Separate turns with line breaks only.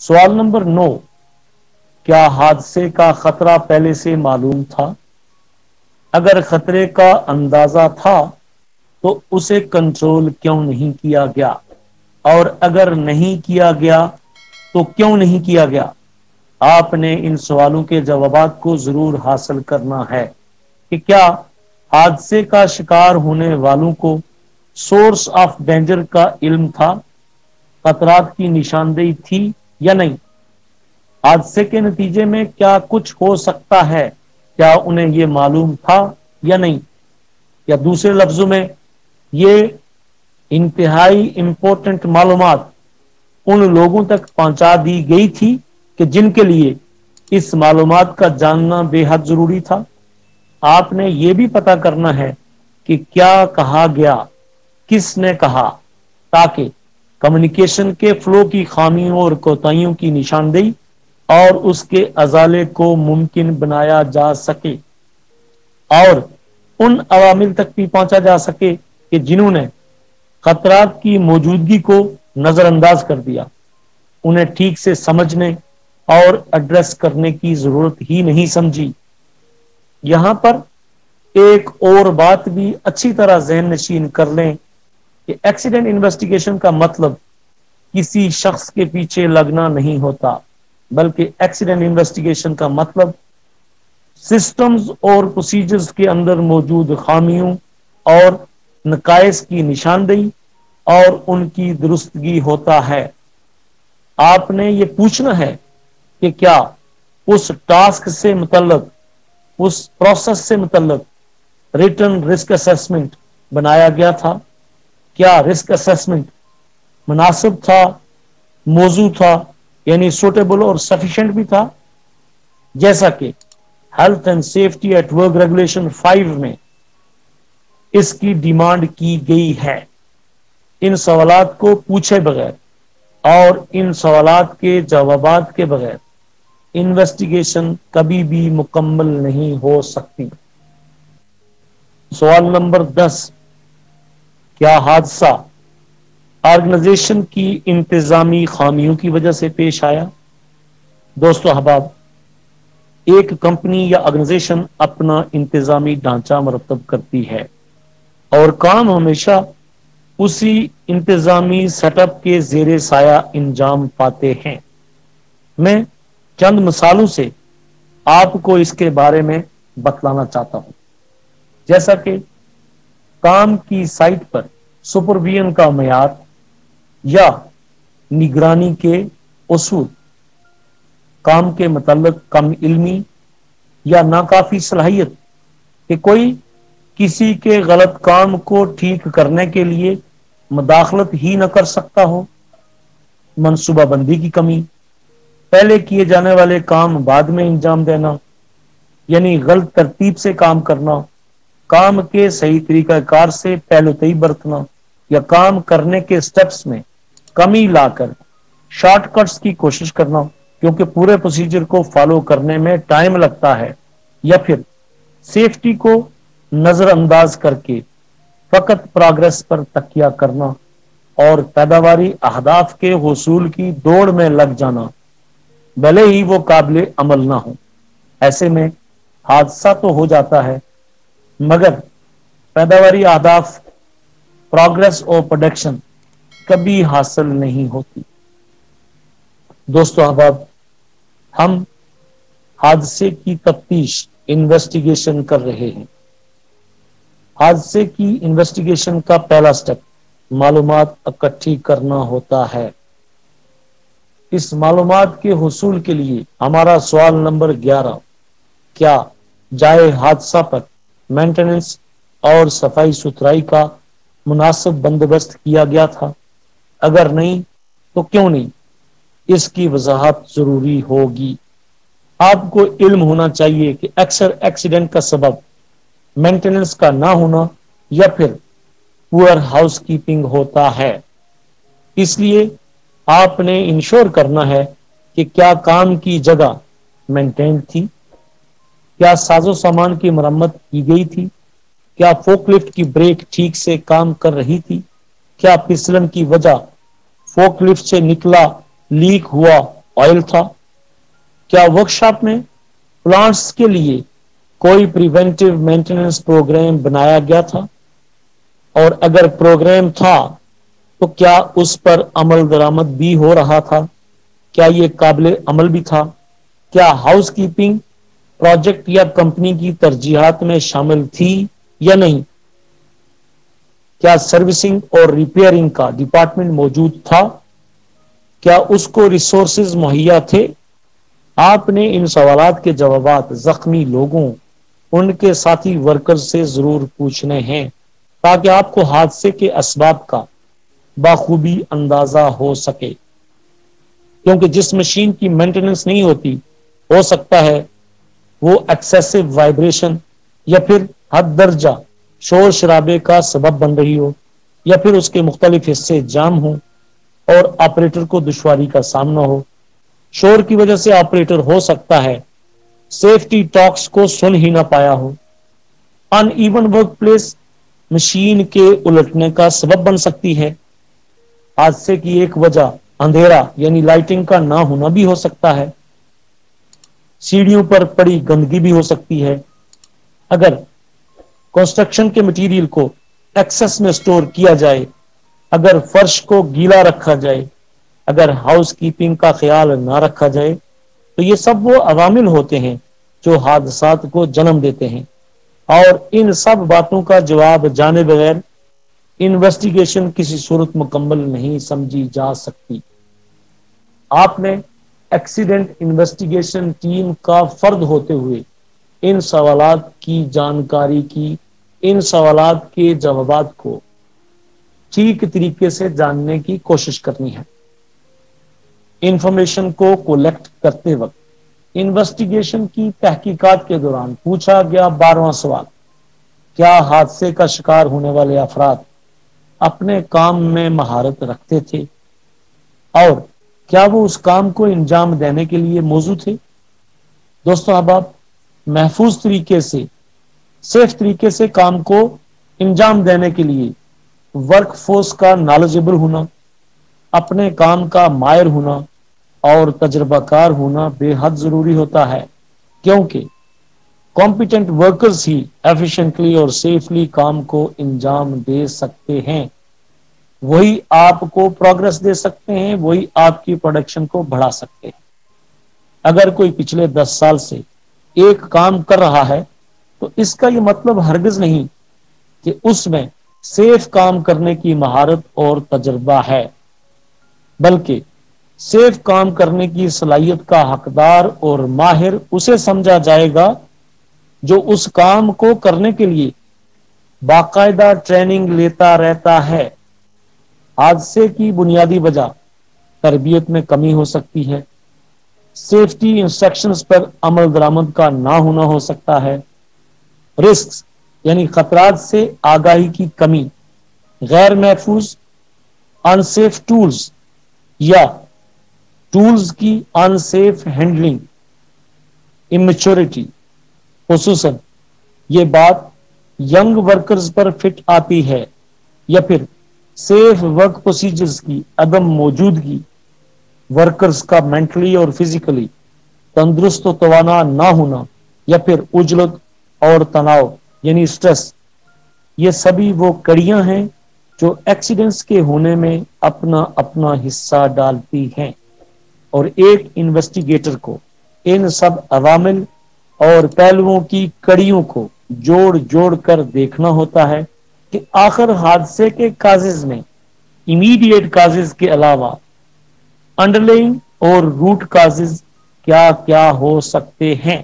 سوال نمبر 9، کیا حادثے کا خطرہ پہلے سے معلوم تھا؟ اگر خطرے کا اندازہ تھا تو اسے کنٹرول کیوں نہیں کیا گیا؟ اور اگر نہیں کیا گیا تو کیوں نہیں کیا گیا؟ آپ نے ان سوالوں کے جوابات کو ضرور حاصل کرنا ہے کہ کیا حادثے کا شکار ہونے والوں کو سورس آف ڈینجر کا علم تھا، خطرات کی نشاندہی تھی یا نہیں؟ حادثے کے نتیجے میں کیا کچھ ہو سکتا ہے، کیا انہیں یہ معلوم تھا یا نہیں؟ یا دوسرے لفظوں میں، یہ انتہائی امپورٹنٹ معلومات ان لوگوں تک پہنچا دی گئی تھی کہ جن کے لیے اس معلومات کا جاننا بے حد ضروری تھا۔ آپ نے یہ بھی پتا کرنا ہے کہ کیا کہا گیا، کس نے کہا، تاکہ کمیونیکیشن کے فلو کی خامیوں اور کوتاہیوں کی نشاندہی اور اس کے ازالے کو ممکن بنایا جا سکے اور ان عوامل تک بھی پہنچا جا سکے کہ جنہوں نے خطرات کی موجودگی کو نظر انداز کر دیا، انہیں ٹھیک سے سمجھنے اور ایڈریس کرنے کی ضرورت ہی نہیں سمجھی۔ یہاں پر ایک اور بات بھی اچھی طرح ذہن نشین کر لیں کہ ایکسیڈنٹ انویسٹیگیشن کا مطلب کسی شخص کے پیچھے لگنا نہیں ہوتا، بلکہ ایکسیڈنٹ انویسٹیگیشن کا مطلب سسٹمز اور پروسیجرز کے اندر موجود خامیوں اور نقائص کی نشاندہی اور ان کی درستگی ہوتا ہے۔ آپ نے یہ پوچھنا ہے کہ کیا اس ٹاسک سے متعلق، اس پروسیس سے متعلق ریٹن رسک اسیسمنٹ بنایا گیا تھا؟ کیا رسک اسیسمنٹ مناسب تھا، موزوں تھا، یعنی سوٹیبل اور سفیشینٹ بھی تھا، جیسا کہ health and safety at work regulation 5 میں اس کی ڈیمانڈ کی گئی ہے؟ ان سوالات کو پوچھے بغیر اور ان سوالات کے جوابات کے بغیر انویسٹیگیشن کبھی بھی مکمل نہیں ہو سکتی۔ سوال نمبر 10، کیا حادثہ آرگنائزیشن کی انتظامی خامیوں کی وجہ سے پیش آیا؟ دوستو احباب، ایک کمپنی یا آرگنائزیشن اپنا انتظامی ڈھانچہ مرتب کرتی ہے اور کام ہمیشہ اسی انتظامی سیٹ اپ کے زیر سایہ انجام پاتے ہیں۔ میں چند مثالوں سے آپ کو اس کے بارے میں بتلانا چاہتا ہوں، جیسا کہ کام کی سائٹ پر سپرویژن کا معیار یا نگرانی کے اصول، کام کے متعلق کم علمی یا ناکافی صلاحیت کہ کوئی کسی کے غلط کام کو ٹھیک کرنے کے لیے مداخلت ہی نہ کر سکتا ہو، منصوبہ بندی کی کمی، پہلے کیے جانے والے کام بعد میں انجام دینا، یعنی غلط ترتیب سے کام کرنا، کام کے صحیح طریقہ کار سے پہلو تئی برتنا، یا کام کرنے کے سٹیپس میں کمی لا کر شارٹ کٹس کی کوشش کرنا کیونکہ پورے پروسیجر کو فالو کرنے میں ٹائم لگتا ہے، یا پھر سیفٹی کو نظر انداز کر کے فقط پروگرس پر تکیہ کرنا اور پیداواری اہداف کے حصول کی دوڑ میں لگ جانا، بھلے ہی وہ قابل عمل نہ ہو۔ ایسے میں حادثہ تو ہو جاتا ہے مگر پیداواری اہداف، پروگرس اور پروڈکشن کبھی حاصل نہیں ہوتی۔ دوستو احباب، ہم حادثے کی تفتیش، انویسٹیگیشن کر رہے ہیں۔ حادثے کی انویسٹیگیشن کا پہلا سٹیپ معلومات اکٹھی کرنا ہوتا ہے۔ اس معلومات کے حصول کے لیے ہمارا سوال نمبر 11، کیا جائے حادثہ پر مینٹیننس اور صفائی ستھرائی کا مناسب بندوبست کیا گیا تھا؟ اگر نہیں تو کیوں نہیں؟ اس کی وضاحت ضروری ہوگی۔ آپ کو علم ہونا چاہیے کہ اکثر ایکسیڈنٹ کا سبب مینٹیننس کا نہ ہونا یا پھر پور ہاؤس کیپنگ ہوتا ہے۔ اس لیے آپ نے انشور کرنا ہے کہ کیا کام کی جگہ مینٹین تھی، کیا ساز و سامان کی مرمت کی گئی تھی، کیا فوک لفٹ کی بریک ٹھیک سے کام کر رہی تھی، کیا پھسلن کی وجہ فوک لفٹ سے نکلا لیک ہوا آئل تھا؟ کیا ورکشاپ میں پلانٹس کے لیے کوئی پریونٹیو مینٹیننس پروگرام بنایا گیا تھا؟ اور اگر پروگرام تھا تو کیا اس پر عمل درآمد بھی ہو رہا تھا؟ کیا یہ قابل عمل بھی تھا؟ کیا ہاؤس کیپنگ پروجیکٹ یا کمپنی کی ترجیحات میں شامل تھی یا نہیں؟ کیا سروسنگ اور ریپیئرنگ کا ڈپارٹمنٹ موجود تھا؟ کیا اس کو ریسورسز مہیا تھے؟ آپ نے ان سوالات کے جوابات زخمی لوگوں، ان کے ساتھی ورکر سے ضرور پوچھنے ہیں تاکہ آپ کو حادثے کے اسباب کا بخوبی اندازہ ہو سکے، کیونکہ جس مشین کی مینٹیننس نہیں ہوتی، ہو سکتا ہے وہ ایکسیسو وائبریشن یا پھر حد درجہ شور شرابے کا سبب بن رہی ہو، یا پھر اس کے مختلف حصے جام ہوں اور آپریٹر کو دشواری کا سامنا ہو۔ شور کی وجہ سے آپریٹر ہو سکتا ہے سیفٹی ٹاکس کو سن ہی نہ پایا ہو۔ ان ایون ورک پلیس مشین کے الٹنے کا سبب بن سکتی ہے۔ حادثے کی ایک وجہ اندھیرا یعنی لائٹنگ کا نہ ہونا بھی ہو سکتا ہے۔ سیڑھیوں پر پڑی گندگی بھی ہو سکتی ہے۔ اگر کنسٹرکشن کے مٹیریل کو ایکسس میں سٹور کیا جائے، اگر فرش کو گیلا رکھا جائے، اگر ہاؤس کیپنگ کا خیال نہ رکھا جائے، تو یہ سب وہ عوامل ہوتے ہیں جو حادثات کو جنم دیتے ہیں، اور ان سب باتوں کا جواب جانے بغیر انویسٹیگیشن کسی صورت مکمل نہیں سمجھی جا سکتی۔ آپ نے ایکسیڈنٹ انویسٹیگیشن ٹیم کا فرد ہوتے ہوئے ان سوالات کی جانکاری کی، ان سوالات کے جوابات کو ٹھیک طریقے سے جاننے کی کوشش کرنی ہے۔ انفارمیشن کو کولیکٹ کرتے وقت انویسٹیگیشن کی تحقیقات کے دوران پوچھا گیا 12واں سوال، کیا حادثے کا شکار ہونے والے افراد اپنے کام میں مہارت رکھتے تھے، اور کیا وہ اس کام کو انجام دینے کے لیے موزوں تھے؟ دوستو احباب، محفوظ طریقے سے، سیف طریقے سے کام کو انجام دینے کے لیے ورک فورس کا نالجبل ہونا، اپنے کام کا ماہر ہونا اور تجربہ کار ہونا بے حد ضروری ہوتا ہے، کیونکہ کمپیٹنٹ ورکرز ہی ایفیشنٹلی اور سیفلی کام کو انجام دے سکتے ہیں۔ وہی آپ کو پروگرس دے سکتے ہیں، وہی آپ کی پروڈکشن کو بڑھا سکتے ہیں۔ اگر کوئی پچھلے 10 سال سے ایک کام کر رہا ہے تو اس کا یہ مطلب ہرگز نہیں کہ اس میں سیف کام کرنے کی مہارت اور تجربہ ہے، بلکہ سیف کام کرنے کی صلاحیت کا حقدار اور ماہر اسے سمجھا جائے گا جو اس کام کو کرنے کے لیے باقاعدہ ٹریننگ لیتا رہتا ہے۔ حادثے کی بنیادی وجہ تربیت میں کمی ہو سکتی ہے، سیفٹی انسٹرکشنز پر عمل درآمد کا نہ ہونا ہو سکتا ہے، رسکس یعنی خطرات سے آگاہی کی کمی، غیر محفوظ ان سیف ٹولز یا ٹولز کی ان سیف ہینڈلنگ، امیچورٹی، خصوصاً یہ بات ینگ ورکرز پر فٹ آتی ہے، یا پھر سیف ورک پروسیجرز کی عدم موجودگی، ورکرز کا مینٹلی اور فزیکلی تندرست و توانا نہ ہونا، یا پھر عجلت اور تناؤ یعنی سٹریس، یہ سبھی وہ کڑیاں ہیں جو ایکسیڈنٹس کے ہونے میں اپنا اپنا حصہ ڈالتی ہیں، اور ایک انویسٹیگیٹر کو ان سب عوامل اور پہلوؤں کی کڑیوں کو جوڑ جوڑ کر دیکھنا ہوتا ہے کہ آخر حادثے کے کازز میں امیڈیٹ کازز کے علاوہ انڈرلائنگ اور روٹ کازز کیا کیا ہو سکتے ہیں۔